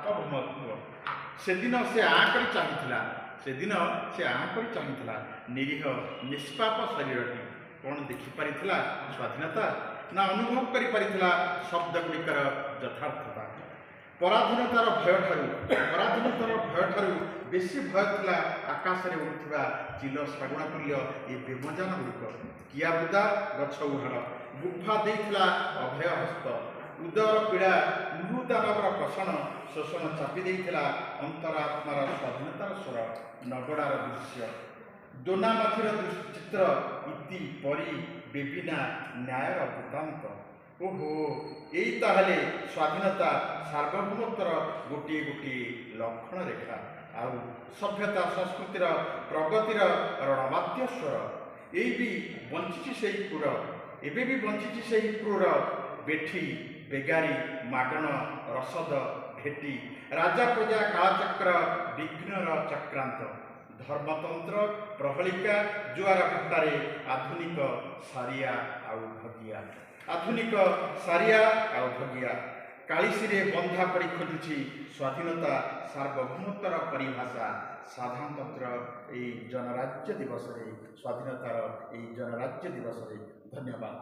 ସାର୍ବଭୌମତ୍ୱ। ସେଦିନ ସେ କରି ଚାହିଁଥିଲା, ସେଦିନ ସେ କରି ଚାହିଁଥିଲା ନିରୀହ ନିଷ୍ପାପ ଶରୀରଟି। କ'ଣ ଦେଖିପାରିଥିଲା ସ୍ୱାଧୀନତା? ନା ଅନୁଭବ କରିପାରିଥିଲା ଶବ୍ଦଗୁଡ଼ିକର ଯଥାର୍ଥତା? ପରାଧୀନତାର ଭୟଠାରୁ ବେଶୀ ଭୟ ଥିଲା ଆକାଶରେ ଉଡ଼ୁଥିବା ଚିଲ ଶାଗୁଣା ତୁଲ୍ୟ ଏ ବେମଜାନ ଗୁଡ଼ିକ। କିଆ ବୁଦା ଗଛ ଉହାଡ଼ ଗୁମ୍ଫା ଦେଇଥିଲା ଅଭୟ ହସ୍ତ। ଉଦର ପୀଡ଼ା ମୃଦାନବର କଷଣ ଶୋଷଣ ଚାପି ଦେଇଥିଲା ଅନ୍ତରାତ୍ମାର ସ୍ୱାଧୀନତାର ସ୍ୱର। ନଗଡ଼ାର ଦୃଶ୍ୟ ଦୋନାମାଥିର ଚିତ୍ର ଇତି ପରି ବେବିନା ନ୍ୟାୟର ବୃତ୍ତାନ୍ତ। ଓହୋ, ଏଇ ତାହେଲେ ସ୍ୱାଧୀନତା ସାର୍ବଭୌମତ୍ୱର ଗୋଟିଏ ଗୋଟିଏ ଲକ୍ଷଣ ରେଖା। ଆଉ ସଭ୍ୟତା ସଂସ୍କୃତିର ପ୍ରଗତିର ରଣବାଦ୍ୟ ସ୍ୱର। ଏଇ ବି ବଞ୍ଚିଛି ସେହି କ୍ରୂର, ଏବେ ବି ବଞ୍ଚିଛି ସେହି କ୍ରୂର ବେଠି ବେଗାରୀ ମାଗଣ ରସଦ ଭେଟି ରାଜା ପ୍ରଜା କାଳଚକ୍ର ବିଘ୍ନର ଚକ୍ରାନ୍ତ। ଧର୍ମତନ୍ତ୍ର ପ୍ରହଳିକା ଜୁଆର କଣ୍ଟାରେ ଆଧୁନିକ ସାରିଆ ଆଉ ଭଗିଆ କାଳିଶୀରେ ବନ୍ଧା ପଡ଼ି ଖୋଜୁଛି ସ୍ୱାଧୀନତା ସାର୍ବଭୌମତ୍ୱର ପରିଭାଷା। ସାଧାରଣତନ୍ତ୍ର ଏହି ଜନରାଜ୍ୟ ଦିବସରେ, ସ୍ୱାଧୀନତାର ଏହି ଜନରାଜ୍ୟ ଦିବସରେ ଧନ୍ୟବାଦ।